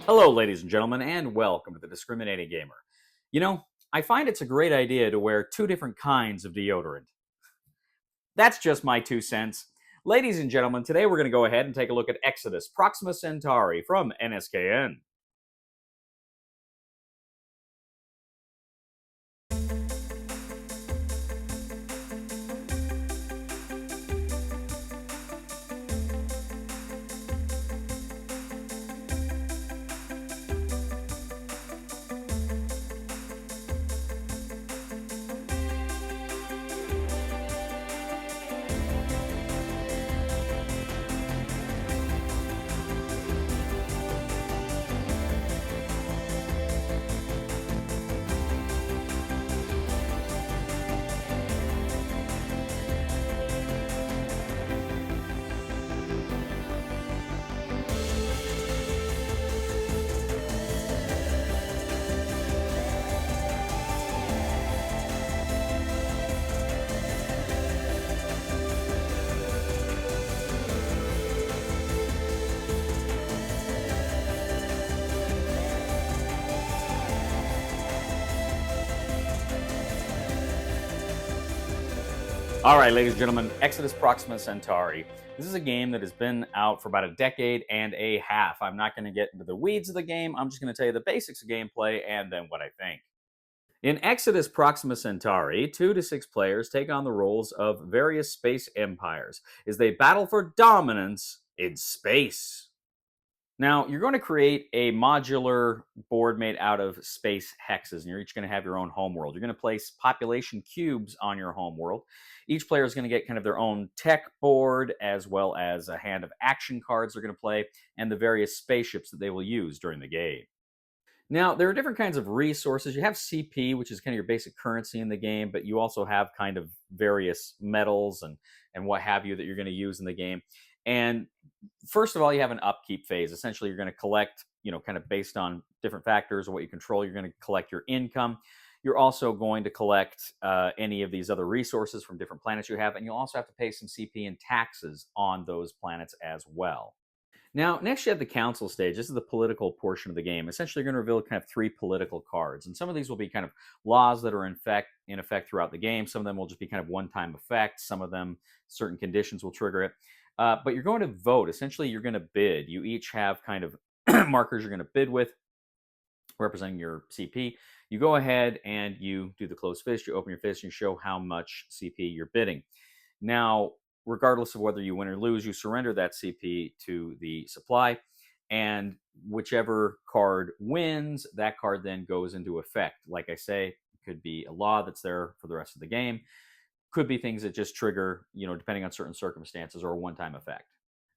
Hello, ladies and gentlemen, and welcome to the Discriminating Gamer. You know, I find it's a great idea to wear two different kinds of deodorant. That's just my 2 cents. Ladies and gentlemen, today we're going to go ahead and take a look at Exodus Proxima Centauri from NSKN. All right, ladies and gentlemen, Exodus Proxima Centauri. This is a game that has been out for about a decade and a half. I'm not going to get into the weeds of the game. I'm just going to tell you the basics of gameplay and then what I think. In Exodus Proxima Centauri, 2 to 6 players take on the roles of various space empires as they battle for dominance in space. Now, you're going to create a modular board made out of space hexes, and you're each going to have your own homeworld. You're going to place population cubes on your homeworld. Each player is going to get kind of their own tech board, as well as a hand of action cards they're going to play, and the various spaceships that they will use during the game. Now, there are different kinds of resources. You have CP, which is kind of your basic currency in the game, but you also have kind of various metals and what have you that you're going to use in the game. And first of all, you have an upkeep phase. Essentially, you're going to collect, kind of based on different factors or what you control, you're going to collect your income. You're also going to collect any of these other resources from different planets you have, and you'll also have to pay some CP and taxes on those planets as well. Now, next you have the council stage. This is the political portion of the game. Essentially, you're going to reveal kind of 3 political cards. And some of these will be kind of laws that are in effect throughout the game. Some of them will just be kind of one-time effects. Some of them, certain conditions will trigger it. But you're going to vote. Essentially, you're going to bid. You each have kind of markers you're going to bid with, representing your CP. You go ahead and you do the closed fist. You open your fist and you show how much CP you're bidding. Now, regardless of whether you win or lose, you surrender that CP to the supply, and whichever card wins, that card then goes into effect. Like I say, it could be a law that's there for the rest of the game. Could be things that just trigger, depending on certain circumstances, or a one-time effect.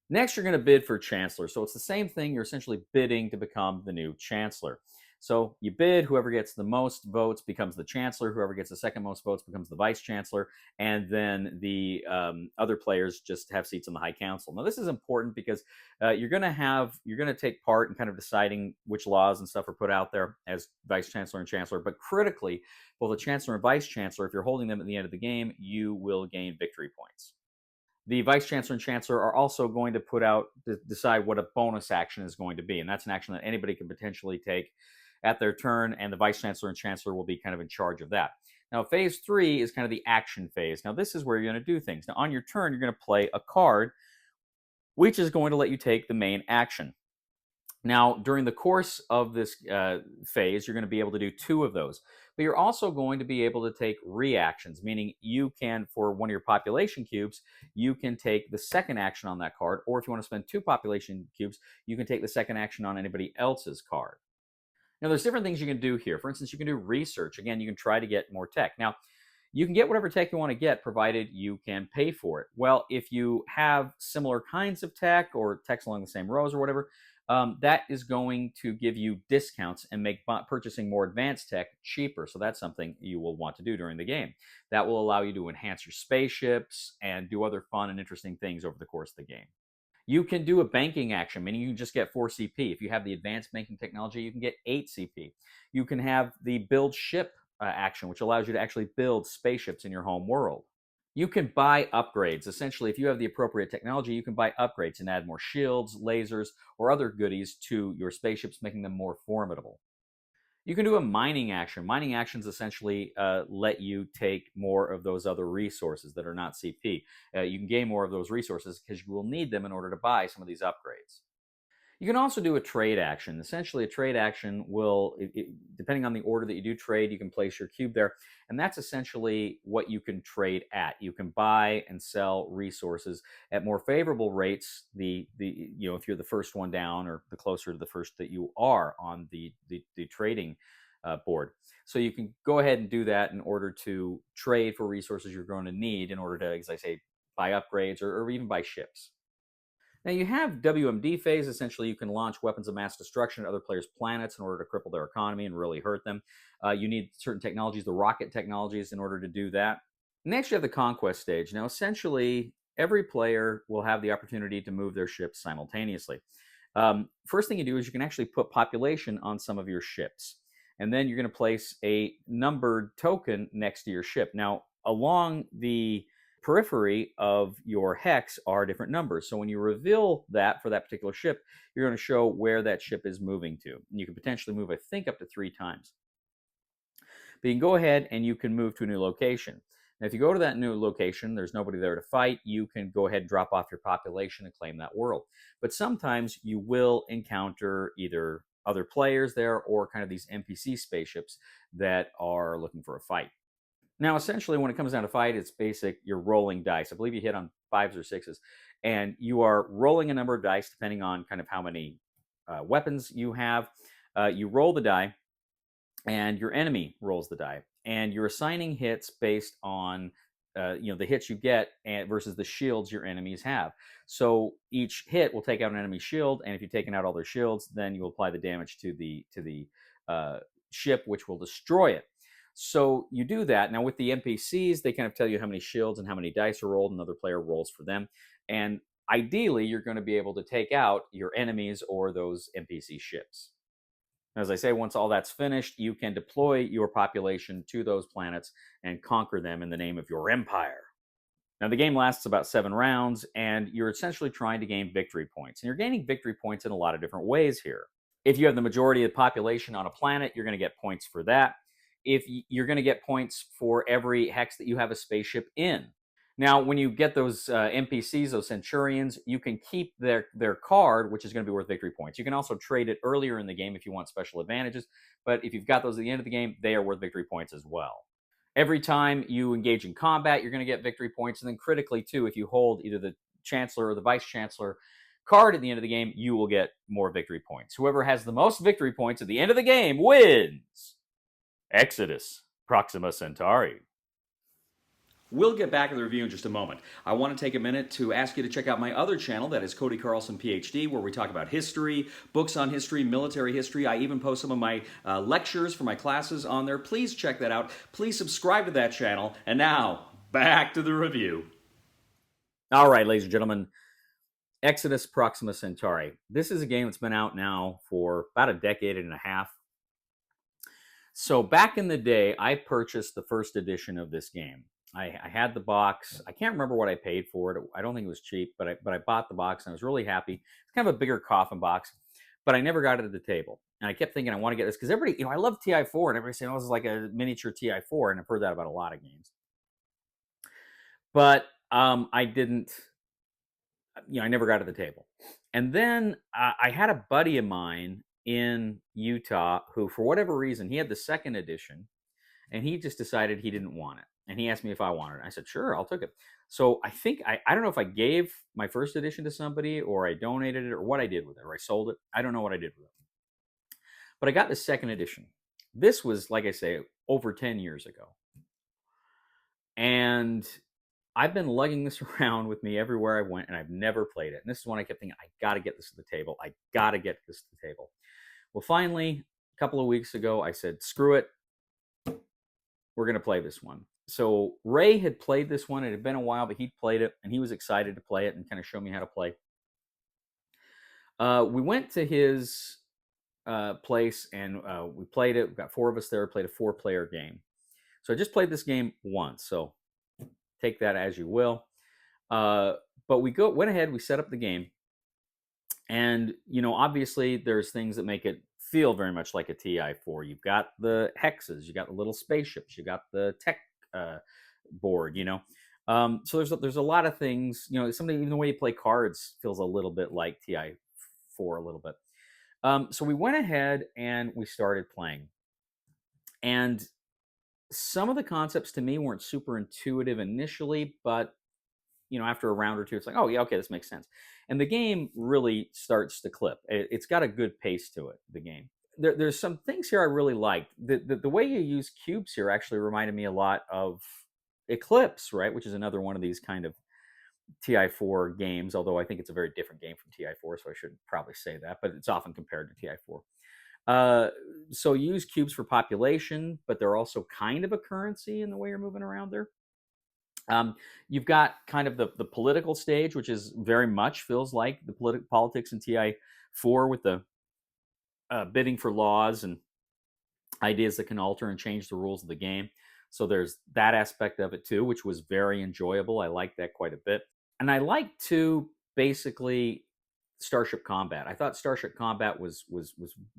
Next, you're going to bid for Chancellor. So it's the same thing. You're essentially bidding to become the new Chancellor. So you bid, whoever gets the most votes becomes the Chancellor, whoever gets the second most votes becomes the Vice Chancellor, and then the other players just have seats on the High Council. Now this is important because you're going to take part in kind of deciding which laws and stuff are put out there as Vice Chancellor and Chancellor, but critically, both the Chancellor and Vice Chancellor, if you're holding them at the end of the game, you will gain victory points. The Vice Chancellor and Chancellor are also going to decide what a bonus action is going to be, and that's an action that anybody can potentially take at their turn, and the Vice Chancellor and Chancellor will be kind of in charge of that. Now, phase 3 is kind of the action phase. Now, this is where you're going to do things. Now, on your turn, you're going to play a card, which is going to let you take the main action. Now, during the course of this phase, you're going to be able to do 2 of those. But you're also going to be able to take reactions, meaning you can, for one of your population cubes, you can take the second action on that card, or if you want to spend 2 population cubes, you can take the second action on anybody else's card. Now, there's different things you can do here. For instance, you can do research. Again, you can try to get more tech. Now, you can get whatever tech you want to get, provided you can pay for it. Well, if you have similar kinds of tech, or techs along the same rows or whatever, that is going to give you discounts and make purchasing more advanced tech cheaper. So that's something you will want to do during the game. That will allow you to enhance your spaceships and do other fun and interesting things over the course of the game. You can do a banking action, meaning you can just get 4 CP. If you have the advanced banking technology, you can get 8 CP. You can have the build ship action, which allows you to actually build spaceships in your home world. You can buy upgrades. Essentially, if you have the appropriate technology, you can buy upgrades and add more shields, lasers, or other goodies to your spaceships, making them more formidable. You can do a mining action. Mining actions essentially let you take more of those other resources that are not CP. You can gain more of those resources because you will need them in order to buy some of these upgrades. You can also do a trade action. Essentially, a trade action will, depending on the order that you do trade, you can place your cube there. And that's essentially what you can trade at. You can buy and sell resources at more favorable rates, if you're the first one down or the closer to the first that you are on the trading board. So you can go ahead and do that in order to trade for resources you're going to need in order to, as I say, buy upgrades or even buy ships. Now you have WMD phase. Essentially, you can launch weapons of mass destruction at other players' planets in order to cripple their economy and really hurt them. You need certain technologies, the rocket technologies, in order to do that. Next, you have the conquest stage. Now, essentially, every player will have the opportunity to move their ships simultaneously. First thing you do is you can actually put population on some of your ships. And then you're going to place a numbered token next to your ship. Now, along the periphery of your hex are different numbers. So when you reveal that for that particular ship, you're going to show where that ship is moving to. And you can potentially move, I think, up to 3 times. But you can go ahead and you can move to a new location. Now, if you go to that new location, there's nobody there to fight, you can go ahead and drop off your population and claim that world. But sometimes you will encounter either other players there or kind of these NPC spaceships that are looking for a fight. Now, essentially, when it comes down to fight, it's basic. You're rolling dice. I believe you hit on 5s or 6s. And you are rolling a number of dice depending on kind of how many weapons you have. You roll the die, and your enemy rolls the die. And you're assigning hits based on the hits you get versus the shields your enemies have. So each hit will take out an enemy shield, and if you've taken out all their shields, then you apply the damage to the ship, which will destroy it. So you do that. Now with the NPCs, they kind of tell you how many shields and how many dice are rolled, and another player rolls for them. And ideally, you're going to be able to take out your enemies or those NPC ships. As I say, once all that's finished, you can deploy your population to those planets and conquer them in the name of your empire. Now, the game lasts about 7 rounds, and you're essentially trying to gain victory points. And you're gaining victory points in a lot of different ways here. If you have the majority of the population on a planet, you're going to get points for that. If you're going to get points for every hex that you have a spaceship in. Now, when you get those NPCs, those Centurions, you can keep their card, which is going to be worth victory points. You can also trade it earlier in the game if you want special advantages, but if you've got those at the end of the game, they are worth victory points as well. Every time you engage in combat, you're going to get victory points, and then critically, too, if you hold either the Chancellor or the Vice Chancellor card at the end of the game, you will get more victory points. Whoever has the most victory points at the end of the game wins. Exodus, Proxima Centauri. We'll get back to the review in just a moment. I want to take a minute to ask you to check out my other channel, that is Cody Carlson, PhD, where we talk about history, books on history, military history. I even post some of my lectures for my classes on there. Please check that out. Please subscribe to that channel. And now, back to the review. All right, ladies and gentlemen, Exodus, Proxima Centauri. This is a game that's been out now for about a decade and a half. So back in the day, I purchased the first edition of this game. I had the box. I can't remember what I paid for it. I don't think it was cheap, but I bought the box and I was really happy. It's kind of a bigger coffin box, but I never got it at the table. And I kept thinking I want to get this because everybody, I love TI4 and everybody's saying, oh, this is like a miniature TI4. And I've heard that about a lot of games. But I didn't, I never got to the table. And then I had a buddy of mine in Utah who, for whatever reason, he had the second edition and he just decided he didn't want it. And he asked me if I wanted it. I said, sure, I'll take it. So I think, I don't know if I gave my first edition to somebody or I donated it or what I did with it or I sold it. I don't know what I did with it. But I got the second edition. This was, like I say, over 10 years ago. And I've been lugging this around with me everywhere I went and I've never played it. And this is when I kept thinking, I got to get this to the table. I got to get this to the table. Well, finally, a couple of weeks ago, I said, screw it. We're going to play this one. So Ray had played this one. It had been a while, but he'd played it, and he was excited to play it and kind of show me how to play. We went to his place, and we played it. We got 4 of us there, played a 4-player game. So I just played this game once. So take that as you will. But we went ahead, we set up the game, and obviously there's things that make it feel very much like a TI4. You've got the hexes, you got the little spaceships, you got the tech uh, board. So there's a lot of things. Something, even the way you play cards feels a little bit like TI4 a little bit. So we went ahead and we started playing, and some of the concepts to me weren't super intuitive initially, but after a round or two, it's like, oh yeah, okay, this makes sense. And the game really starts to clip. It's got a good pace to it, the game. There's some things here I really liked. The way you use cubes here actually reminded me a lot of Eclipse, right? Which is another one of these kind of TI4 games, although I think it's a very different game from TI4, so I should probably say that, but it's often compared to TI4. So you use cubes for population, but they're also kind of a currency in the way you're moving around there. You've got kind of the political stage, which is very much feels like the politics in TI4 with the bidding for laws and ideas that can alter and change the rules of the game. So there's that aspect of it too, which was very enjoyable. I liked that quite a bit. And I liked to basically Starship Combat. I thought Starship Combat was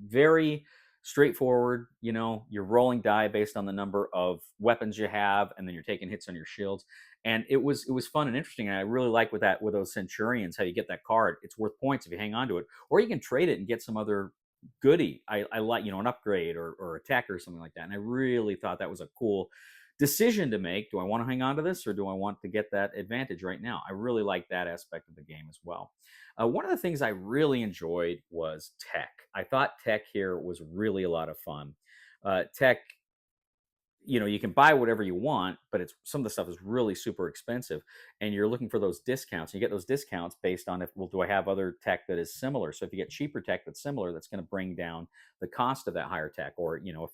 very straightforward. You're rolling die based on the number of weapons you have, and then you're taking hits on your shields. And it was fun and interesting. And I really like with those Centurions, how you get that card. It's worth points if you hang on to it, or you can trade it and get some other goodie. I like, an upgrade or attack or something like that. And I really thought that was a cool decision to make. Do I want to hang on to this, or do I want to get that advantage right now? I really like that aspect of the game as well. One of the things I really enjoyed was tech. I thought tech here was really a lot of fun. Tech, you can buy whatever you want, but some of the stuff is really super expensive, and you're looking for those discounts. You get those discounts based on do I have other tech that is similar? So if you get cheaper tech that's similar, that's going to bring down the cost of that higher tech, or if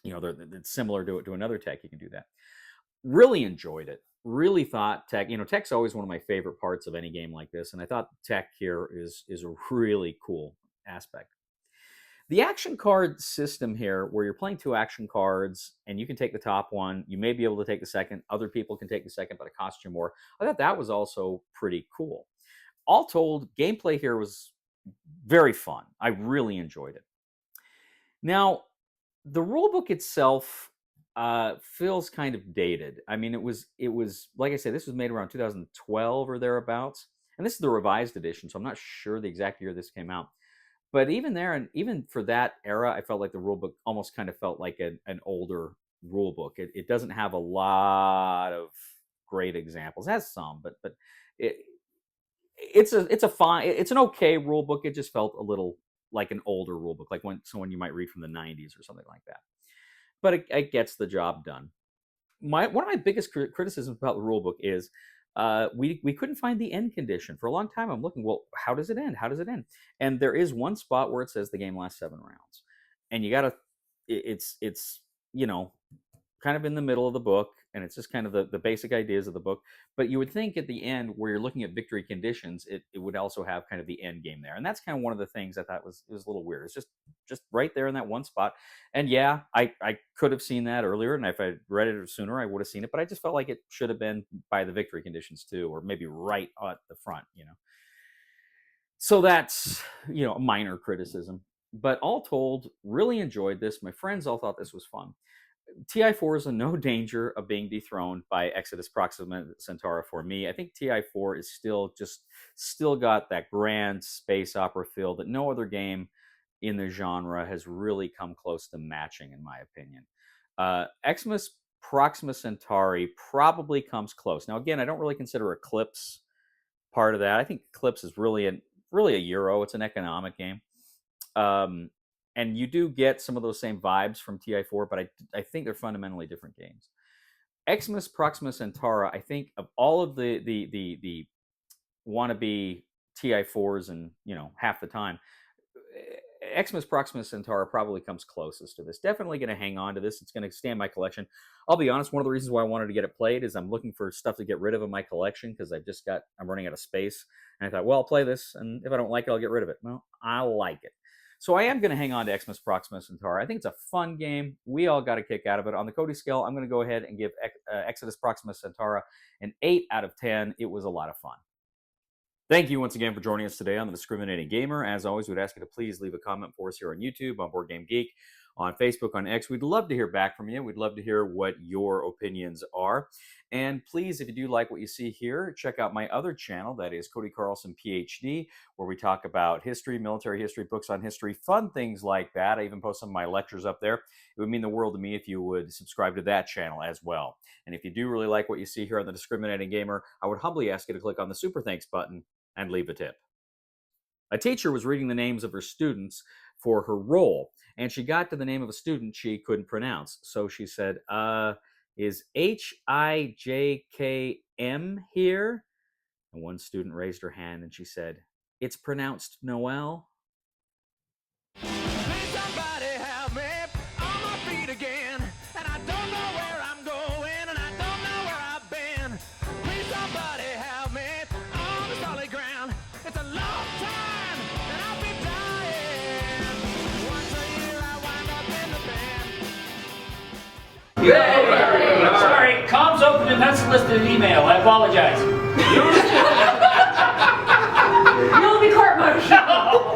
it's similar to another tech, you can do that. Really enjoyed it. Really thought tech. Tech's always one of my favorite parts of any game like this, and I thought tech here is a really cool aspect. The action card system here, where you're playing 2 action cards, and you can take the top one, you may be able to take the second, other people can take the second, but it costs you more. I thought that was also pretty cool. All told, gameplay here was very fun. I really enjoyed it. Now, the rulebook itself feels kind of dated. I mean, it was like I said, this was made around 2012 or thereabouts, and this is the revised edition, so I'm not sure the exact year this came out. But even there, and even for that era, I felt like the rulebook almost kind of felt like an older rulebook. It doesn't have a lot of great examples. It has some, but it's an okay rulebook. It just felt a little like an older rulebook, like someone you might read from the 90s or something like that. But it gets the job done. One of my biggest criticisms about the rulebook is we couldn't find the end condition. For a long time, I'm looking, well, how does it end? How does it end? And there is one spot where it says the game lasts 7 rounds. And you got to, it's kind of in the middle of the book, and it's just kind of the basic ideas of the book. But you would think at the end, where you're looking at victory conditions, it would also have kind of the end game there. And that's kind of one of the things I thought was a little weird. It's just right there in that one spot. And yeah, I could have seen that earlier, and if I read it sooner, I would have seen it. But I just felt like it should have been by the victory conditions too, or maybe right at the front. So that's a minor criticism. But all told, really enjoyed this. My friends all thought this was fun. TI4 is in no danger of being dethroned by Exodus Proxima Centauri for me. I think TI4 is still got that grand space opera feel that no other game in the genre has really come close to matching, in my opinion. Exodus Proxima Centauri probably comes close. Now, again, I don't really consider Eclipse part of that. I think Eclipse is really a Euro. It's an economic game. And you do get some of those same vibes from TI4, but I think they're fundamentally different games. Exodus Proxima Centauri, I think of all of the wannabe TI4s, and half the time, Exodus Proxima Centauri probably comes closest to this. Definitely going to hang on to this. It's going to stay in my collection. I'll be honest, one of the reasons why I wanted to get it played is I'm looking for stuff to get rid of in my collection, because I'm running out of space. And I thought, well, I'll play this, and if I don't like it, I'll get rid of it. Well, I like it. So I am going to hang on to Xmas Proxima Centauri. I think it's a fun game. We all got a kick out of it. On the Cody scale, I'm going to go ahead and give Exodus Proxima Centauri an 8 out of 10. It was a lot of fun. Thank you once again for joining us today on The Discriminating Gamer. As always, we'd ask you to please leave a comment for us here on YouTube, on Board Game Geek, on Facebook, on X. We'd love to hear back from you. We'd love to hear what your opinions are. And please, if you do like what you see here, check out my other channel, that is Cody Carlson, PhD, where we talk about history, military history, books on history, fun things like that. I even post some of my lectures up there. It would mean the world to me if you would subscribe to that channel as well. And if you do really like what you see here on The Discriminating Gamer, I would humbly ask you to click on the Super Thanks button and leave a tip. A teacher was reading the names of her students for her role, and she got to the name of a student she couldn't pronounce. So she said, is H-I-J-K-M here? And one student raised her hand and she said, it's pronounced Noel. Please somebody help me on my feet again, and I don't know where I'm going, and I don't know where I've been. Please somebody help me on the solid ground. It's a long time, and I'll be dying. Once a year I wind up in the band. Sorry, comms open and unsolicited email. I apologize. You'll be court-martialed.